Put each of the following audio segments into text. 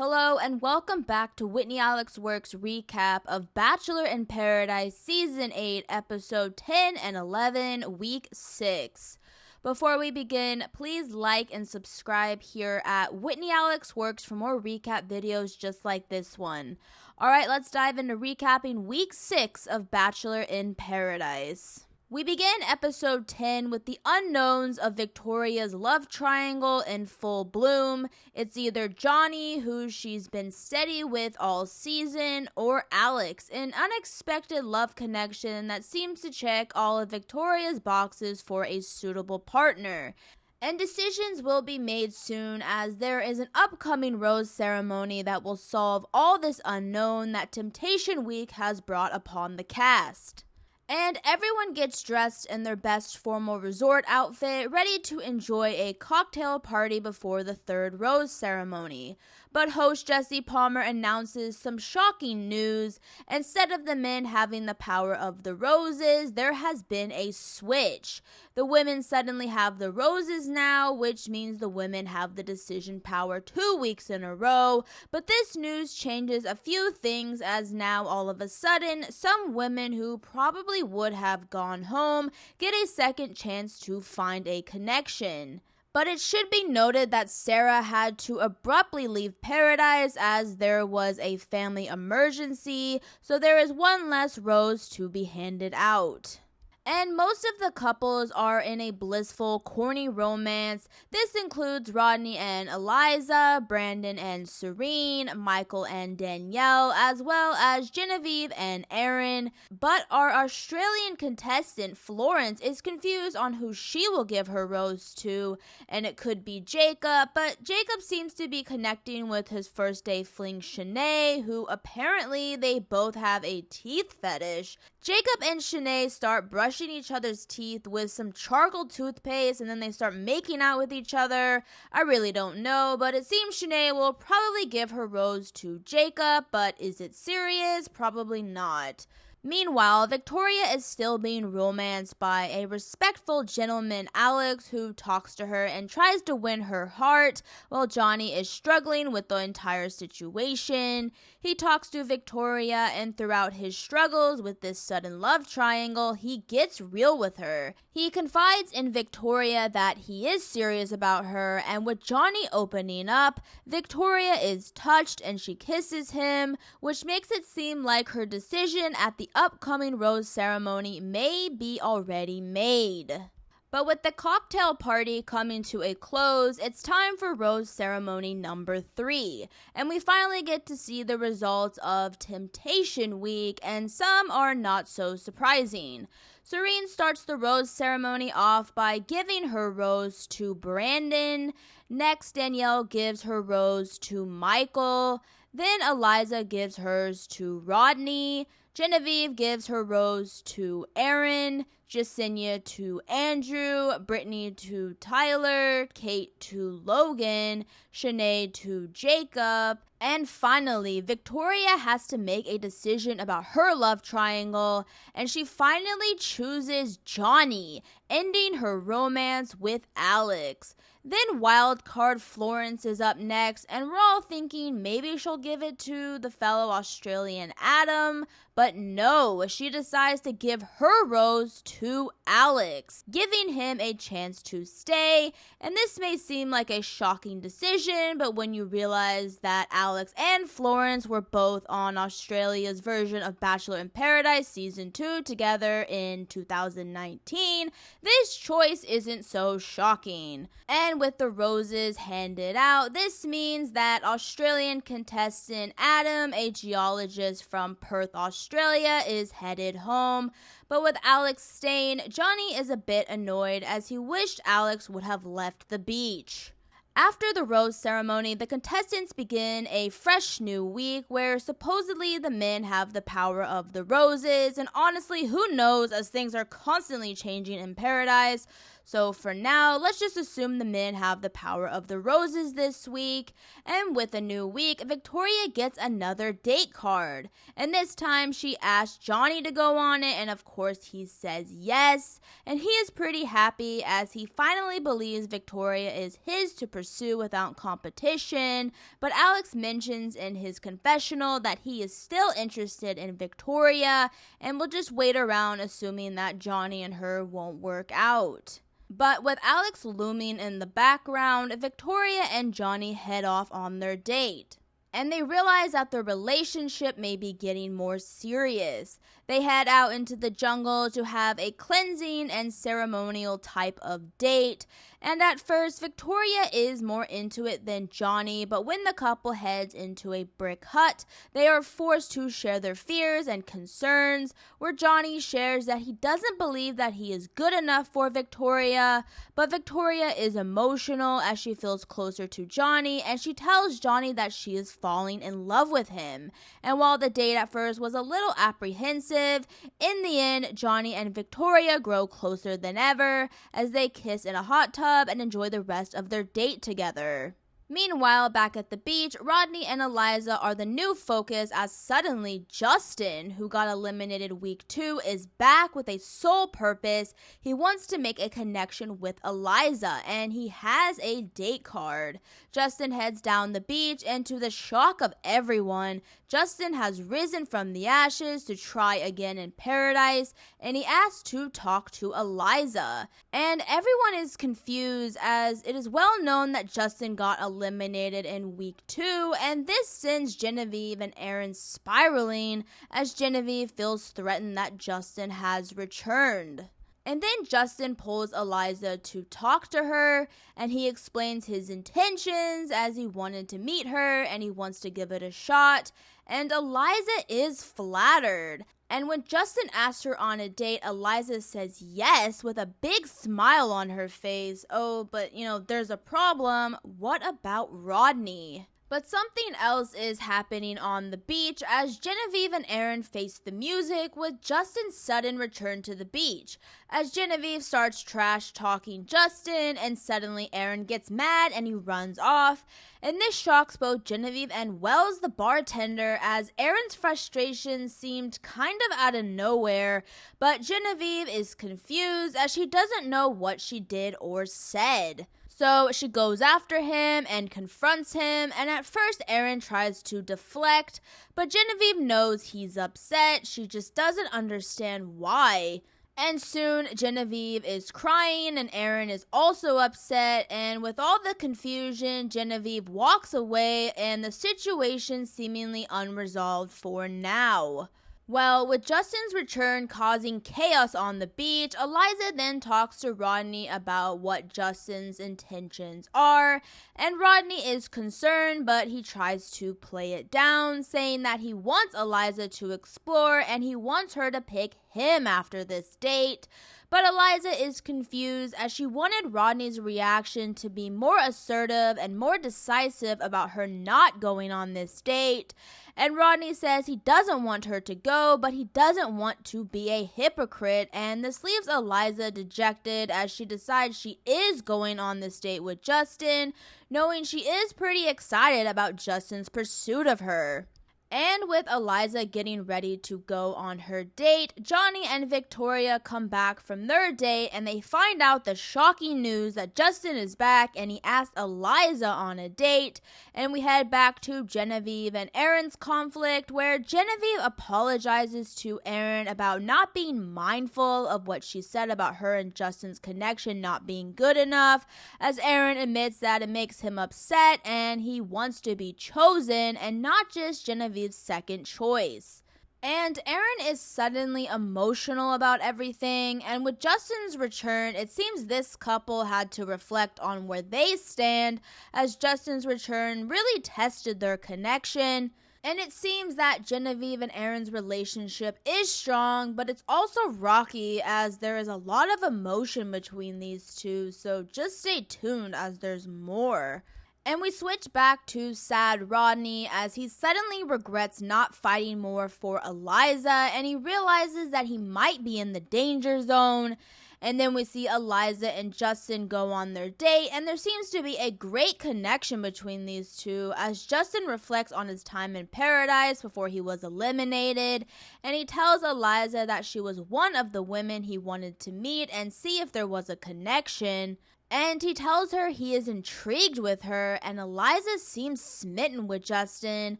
Hello and welcome back to Whitney Alex Works recap of Bachelor in Paradise Season 8, Episode 10 and 11, Week 6. Before we begin, please like and subscribe here at Whitney Alex Works for more recap videos just like this one. Alright, let's dive into recapping Week 6 of Bachelor in Paradise. We begin episode 10 with the unknowns of Victoria's love triangle in full bloom. It's either Johnny, who she's been steady with all season, or Alex, an unexpected love connection that seems to check all of Victoria's boxes for a suitable partner. And decisions will be made soon, as there is an upcoming rose ceremony that will solve all this unknown that Temptation Week has brought upon the cast. And everyone gets dressed in their best formal resort outfit, ready to enjoy a cocktail party before the third rose ceremony. But host Jesse Palmer announces some shocking news. Instead of the men having the power of the roses, there has been a switch. The women suddenly have the roses now, which means the women have the decision power 2 weeks in a row. But this news changes a few things, as now all of a sudden, some women who probably would have gone home get a second chance to find a connection. But it should be noted that Sarah had to abruptly leave Paradise as there was a family emergency, so there is one less rose to be handed out. And most of the couples are in a blissful, corny romance. This includes Rodney and Eliza, Brandon and Serene, Michael and Danielle, as well as Genevieve and Aaron. But our Australian contestant, Florence, is confused on who she will give her rose to, and it could be Jacob, but Jacob seems to be connecting with his first day fling Shanae, who apparently they both have a teeth fetish. Jacob and Shanae start brushing each other's teeth with some charcoal toothpaste, and then they start making out with each other. I really don't know, but it seems Shanae will probably give her rose to Jacob, but is it serious? Probably not. Meanwhile, Victoria is still being romanced by a respectful gentleman, Alex, who talks to her and tries to win her heart, while Johnny is struggling with the entire situation. He talks to Victoria, and throughout his struggles with this sudden love triangle, he gets real with her. He confides in Victoria that he is serious about her, and with Johnny opening up, Victoria is touched and she kisses him, which makes it seem like her decision at the upcoming rose ceremony may be already made. But with the cocktail party coming to a close, it's time for rose ceremony number 3. And we finally get to see the results of Temptation Week, and some are not so surprising. Serene starts the rose ceremony off by giving her rose to Brandon. Next, Danielle gives her rose to Michael. Then Eliza gives hers to Rodney. Genevieve gives her rose to Aaron, Jasenia to Andrew, Brittany to Tyler, Kate to Logan, Shanae to Jacob, and finally, Victoria has to make a decision about her love triangle, and she finally chooses Johnny, ending her romance with Alex. Then wildcard Florence is up next, and we're all thinking maybe she'll give it to the fellow Australian Adam, but no, she decides to give her rose to Alex, giving him a chance to stay. And this may seem like a shocking decision, but when you realize that Alex and Florence were both on Australia's version of Bachelor in Paradise Season 2 together in 2019, this choice isn't so shocking. And with the roses handed out, this means that Australian contestant Adam, a geologist from Perth, Australia, is headed home. But with Alex staying, Johnny is a bit annoyed as he wished Alex would have left the beach. After the rose ceremony, the contestants begin a fresh new week where supposedly the men have the power of the roses, and honestly, who knows, as things are constantly changing in Paradise. So for now, let's just assume the men have the power of the roses this week. And with a new week, Victoria gets another date card. And this time she asks Johnny to go on it, and of course he says yes. And he is pretty happy as he finally believes Victoria is his to pursue without competition. But Alex mentions in his confessional that he is still interested in Victoria and will just wait around, assuming that Johnny and her won't work out. But with Alex looming in the background, Victoria and Johnny head off on their date. And they realize that their relationship may be getting more serious. They head out into the jungle to have a cleansing and ceremonial type of date. And at first, Victoria is more into it than Johnny, but when the couple heads into a brick hut, they are forced to share their fears and concerns, where Johnny shares that he doesn't believe that he is good enough for Victoria, but Victoria is emotional as she feels closer to Johnny, and she tells Johnny that she is falling in love with him. And while the date at first was a little apprehensive, in the end, Johnny and Victoria grow closer than ever as they kiss in a hot tub and enjoy the rest of their date together. Meanwhile, back at the beach, Rodney and Eliza are the new focus as suddenly Justin, who got eliminated week 2, is back with a sole purpose. He wants to make a connection with Eliza, and he has a date card. Justin heads down the beach, and to the shock of everyone, Justin has risen from the ashes to try again in paradise, and he asks to talk to Eliza. And everyone is confused as it is well known that Justin got eliminated in week 2, and this sends Genevieve and Aaron spiraling as Genevieve feels threatened that Justin has returned. And then Justin pulls Eliza to talk to her, and he explains his intentions as he wanted to meet her and he wants to give it a shot, and Eliza is flattered. And when Justin asks her on a date, Eliza says yes with a big smile on her face. Oh, but there's a problem. What about Rodney? But something else is happening on the beach as Genevieve and Aaron face the music with Justin's sudden return to the beach. As Genevieve starts trash talking Justin, and suddenly Aaron gets mad and he runs off. And this shocks both Genevieve and Wells the bartender as Aaron's frustration seemed kind of out of nowhere, but Genevieve is confused as she doesn't know what she did or said. So she goes after him and confronts him, and at first Aaron tries to deflect, but Genevieve knows he's upset. She just doesn't understand why. And soon Genevieve is crying and Aaron is also upset, and with all the confusion, Genevieve walks away and the situation seemingly unresolved for now. Well, with Justin's return causing chaos on the beach, Eliza then talks to Rodney about what Justin's intentions are, and Rodney is concerned, but he tries to play it down, saying that he wants Eliza to explore and he wants her to pick him after this date. But Eliza is confused as she wanted Rodney's reaction to be more assertive and more decisive about her not going on this date. And Rodney says he doesn't want her to go, but he doesn't want to be a hypocrite, and this leaves Eliza dejected as she decides she is going on this date with Justin, knowing she is pretty excited about Justin's pursuit of her. And with Eliza getting ready to go on her date, Johnny and Victoria come back from their date and they find out the shocking news that Justin is back and he asked Eliza on a date. And we head back to Genevieve and Aaron's conflict where Genevieve apologizes to Aaron about not being mindful of what she said about her and Justin's connection not being good enough, as Aaron admits that it makes him upset and he wants to be chosen and not just Genevieve's second choice. And Aaron is suddenly emotional about everything, and with Justin's return, it seems this couple had to reflect on where they stand, as Justin's return really tested their connection. And it seems that Genevieve and Aaron's relationship is strong, but it's also rocky as there is a lot of emotion between these two, so just stay tuned as there's more. And we switch back to sad Rodney as he suddenly regrets not fighting more for Eliza, and he realizes that he might be in the danger zone. And then we see Eliza and Justin go on their date, and there seems to be a great connection between these two as Justin reflects on his time in paradise before he was eliminated, and he tells Eliza that she was one of the women he wanted to meet and see if there was a connection. And he tells her he is intrigued with her, and Eliza seems smitten with Justin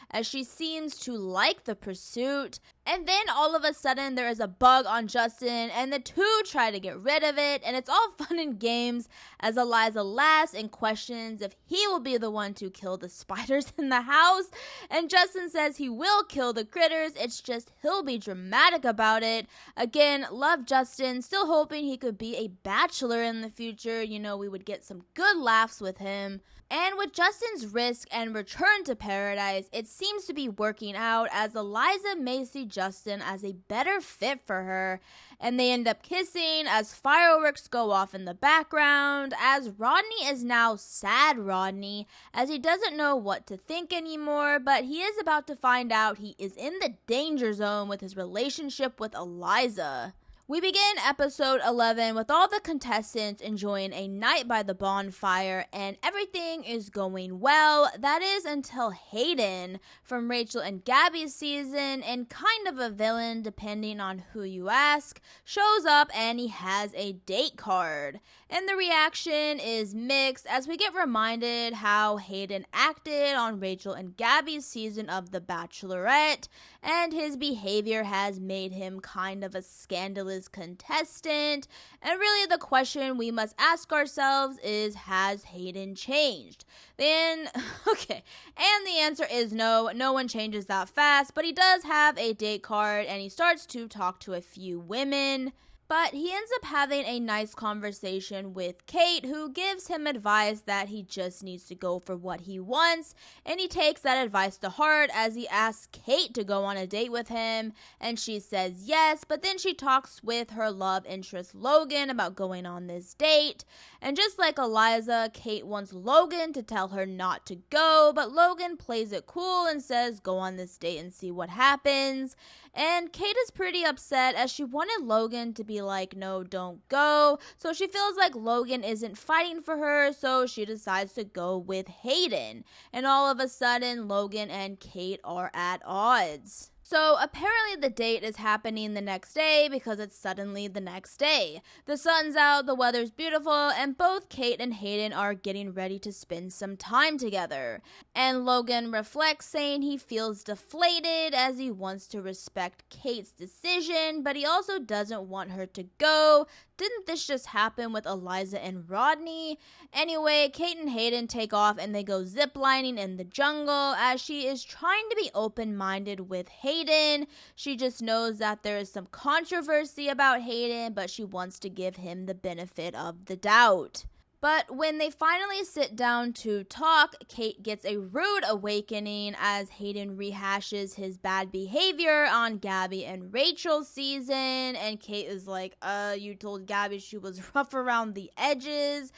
as she seems to like the pursuit. And then all of a sudden there is a bug on Justin and the two try to get rid of it, and it's all fun and games as Eliza laughs and questions if he will be the one to kill the spiders in the house. And Justin says he will kill the critters, it's just he'll be dramatic about it. Again, love Justin, still hoping he could be a bachelor in the future. We would get some good laughs with him. And with Justin's risk and return to paradise, it seems to be working out as Eliza may see Justin as a better fit for her. And they end up kissing as fireworks go off in the background, as Rodney is now sad Rodney, as he doesn't know what to think anymore, but he is about to find out he is in the danger zone with his relationship with Eliza. We begin episode 11 with all the contestants enjoying a night by the bonfire, and everything is going well. That is until Hayden from Rachel and Gabby's season, and kind of a villain depending on who you ask, shows up and he has a date card. And the reaction is mixed as we get reminded how Hayden acted on Rachel and Gabby's season of The Bachelorette, and his behavior has made him kind of a scandalous contestant. And really the question we must ask ourselves is, has Hayden changed? And the answer is no one changes that fast, but he does have a date card and he starts to talk to a few women. But he ends up having a nice conversation with Kate, who gives him advice that he just needs to go for what he wants, and he takes that advice to heart as he asks Kate to go on a date with him, and she says yes, but then she talks with her love interest Logan about going on this date. And just like Eliza, Kate wants Logan to tell her not to go, but Logan plays it cool and says go on this date and see what happens. And Kate is pretty upset as she wanted Logan to be like, no, don't go. So she feels like Logan isn't fighting for her, so she decides to go with Hayden. And all of a sudden, Logan and Kate are at odds. So apparently the date is happening the next day because it's suddenly the next day. The sun's out, the weather's beautiful, and both Kate and Hayden are getting ready to spend some time together. And Logan reflects, saying he feels deflated as he wants to respect Kate's decision, but he also doesn't want her to go. Didn't this just happen with Eliza and Rodney? Anyway, Kate and Hayden take off and they go ziplining in the jungle as she is trying to be open-minded with Hayden. She just knows that there is some controversy about Hayden, but she wants to give him the benefit of the doubt. But when they finally sit down to talk, Kate gets a rude awakening as Hayden rehashes his bad behavior on Gabby and Rachel's season. And Kate is like, you told Gabby she was rough around the edges.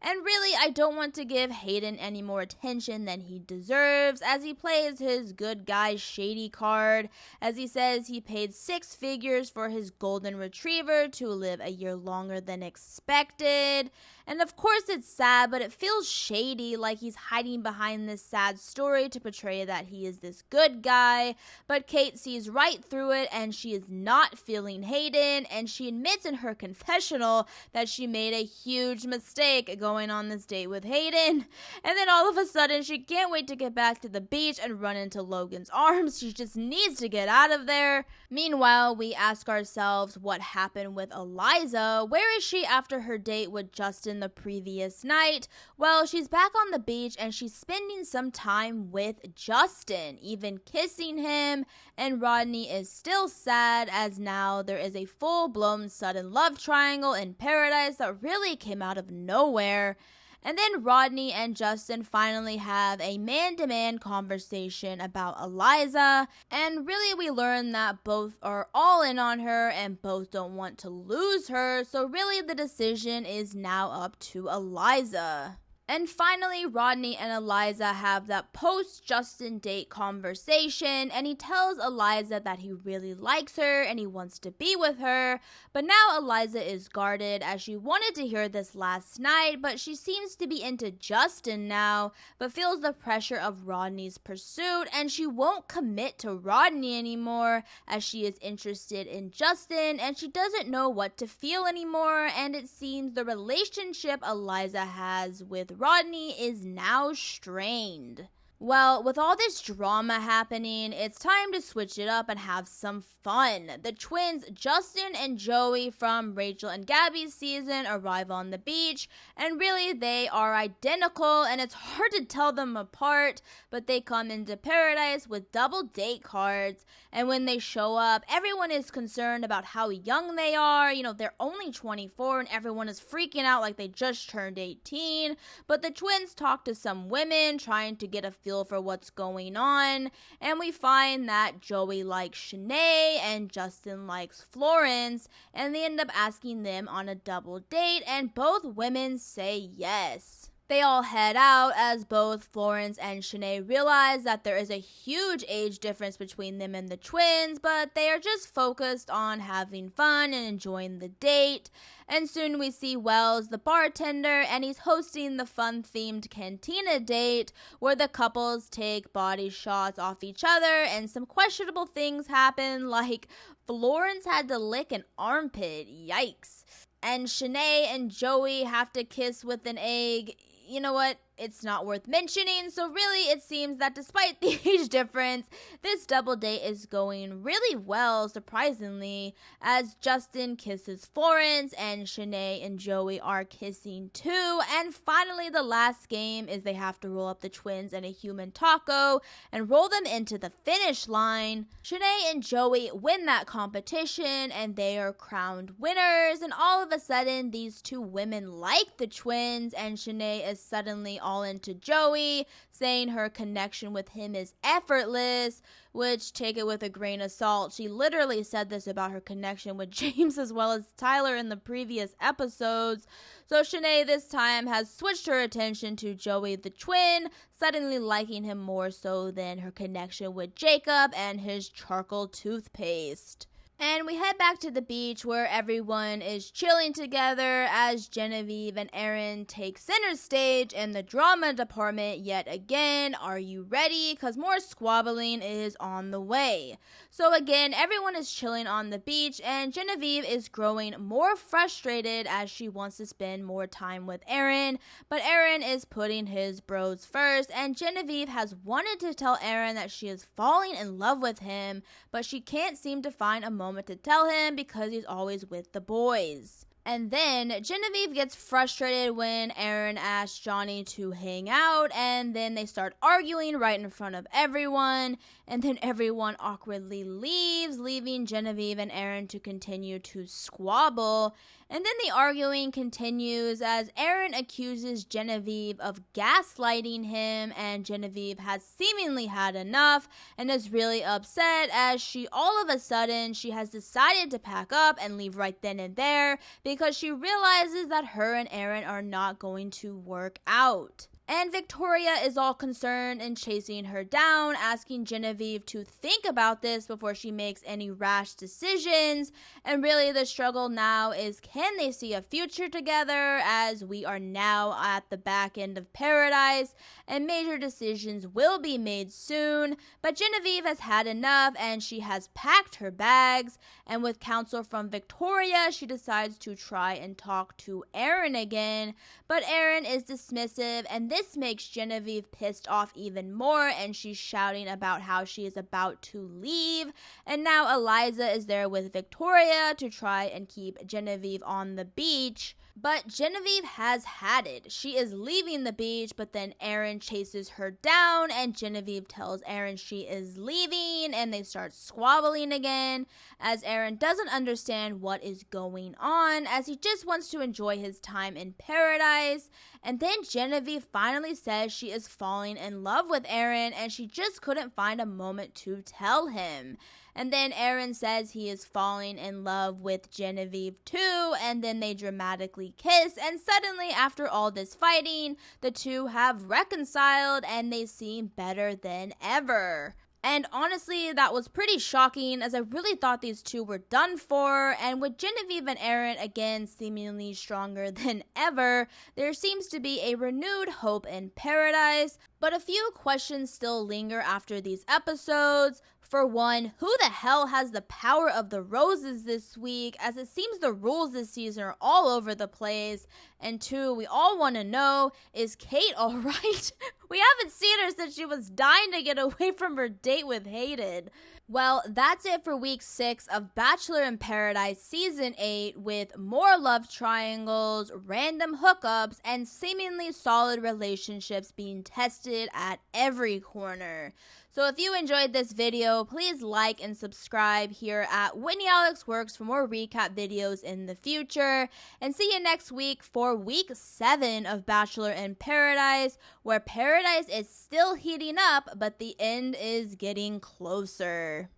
And really, I don't want to give Hayden any more attention than he deserves as he plays his good guy shady card, as he says he paid 6 figures for his golden retriever to live a year longer than expected. And of course it's sad, but it feels shady, like he's hiding behind this sad story to portray that he is this good guy. But Kate sees right through it and she is not feeling Hayden, and she admits in her confessional that she made a huge mistake going on this date with Hayden. And then all of a sudden she can't wait to get back to the beach and run into Logan's arms. She just needs to get out of there. Meanwhile, we ask ourselves what happened with Eliza. Where is she after her date with Justin the previous night? Well, she's back on the beach and she's spending some time with Justin, even kissing him, and Rodney is still sad as now there is a full-blown sudden love triangle in paradise that really came out of nowhere. And then Rodney and Justin finally have a man-to-man conversation about Eliza, and really we learn that both are all in on her and both don't want to lose her, so really the decision is now up to Eliza. And finally, Rodney and Eliza have that post-Justin date conversation, and he tells Eliza that he really likes her and he wants to be with her. But now Eliza is guarded, as she wanted to hear this last night, but she seems to be into Justin now, but feels the pressure of Rodney's pursuit, and she won't commit to Rodney anymore, as she is interested in Justin, and she doesn't know what to feel anymore, and it seems the relationship Eliza has with Rodney is now strained. Well, with all this drama happening, it's time to switch it up and have some fun. The twins, Justin and Joey from Rachel and Gabby's season, arrive on the beach, and really they are identical, and it's hard to tell them apart, but they come into paradise with double date cards, and when they show up, everyone is concerned about how young they are. They're only 24, and everyone is freaking out like they just turned 18, but the twins talk to some women, trying to get a feel for what's going on, and we find that Joey likes Shanae and Justin likes Florence, and they end up asking them on a double date, and both women say yes. They all head out as both Florence and Shanae realize that there is a huge age difference between them and the twins, but they are just focused on having fun and enjoying the date. And soon we see Wells, the bartender, and he's hosting the fun-themed cantina date where the couples take body shots off each other, and some questionable things happen, like Florence had to lick an armpit. Yikes. And Shanae and Joey have to kiss with an egg. You know what? It's not worth mentioning, so really it seems that despite the age difference, this double date is going really well, surprisingly, as Justin kisses Florence and Shanae and Joey are kissing too. And finally, the last game is they have to roll up the twins in a human taco and roll them into the finish line. Shanae and Joey win that competition and they are crowned winners, and all of a sudden these two women like the twins, and Shanae is suddenly all into Joey, saying her connection with him is effortless, which, take it with a grain of salt. She literally said this about her connection with James as well as Tyler in the previous episodes. So Shanae this time has switched her attention to Joey the twin, suddenly liking him more so than her connection with Jacob and his charcoal toothpaste. And we head back to the beach where everyone is chilling together as Genevieve and Aaron take center stage in the drama department yet again. Are you ready? Because more squabbling is on the way. So again, everyone is chilling on the beach, and Genevieve is growing more frustrated as she wants to spend more time with Aaron, but Aaron is putting his bros first, and Genevieve has wanted to tell Aaron that she is falling in love with him, but she can't seem to find a moment to tell him because he's always with the boys. And then Genevieve gets frustrated when Aaron asks Johnny to hang out, and then they start arguing right in front of everyone, and then everyone awkwardly leaves, leaving Genevieve and Aaron to continue to squabble. And then the arguing continues as Aaron accuses Genevieve of gaslighting him, and Genevieve has seemingly had enough and is really upset as all of a sudden has decided to pack up and leave right then and there because she realizes that her and Aaron are not going to work out. And Victoria is all concerned and chasing her down, asking Genevieve to think about this before she makes any rash decisions. And really the struggle now is, can they see a future together, as we are now at the back end of Paradise and major decisions will be made soon. But Genevieve has had enough and she has packed her bags, and with counsel from Victoria, she decides to try and talk to Aaron again. But Aaron is dismissive, and this makes Genevieve pissed off even more, and she's shouting about how she is about to leave. And now Eliza is there with Victoria to try and keep Genevieve on the beach. But Genevieve has had it. She is leaving the beach, but then Aaron chases her down, and Genevieve tells Aaron she is leaving, and they start squabbling again, as Aaron doesn't understand what is going on, as he just wants to enjoy his time in Paradise. And then Genevieve finally says she is falling in love with Aaron and she just couldn't find a moment to tell him. And then Aaron says he is falling in love with Genevieve too, and then they dramatically kiss, and suddenly after all this fighting, the two have reconciled and they seem better than ever. And honestly, that was pretty shocking as I really thought these two were done for, and with Genevieve and Aaron again seemingly stronger than ever, there seems to be a renewed hope in paradise, but a few questions still linger after these episodes. For one, who the hell has the power of the roses this week, as it seems the rules this season are all over the place? And two, we all want to know, is Kate alright? We haven't seen her since she was dying to get away from her date with Hayden. Well, that's it for week 6 of Bachelor in Paradise season 8, with more love triangles, random hookups, and seemingly solid relationships being tested at every corner. So if you enjoyed this video, please like and subscribe here at Whitney Alex Works for more recap videos in the future. And see you next week for week 7 of Bachelor in Paradise, where paradise is still heating up, but the end is getting closer.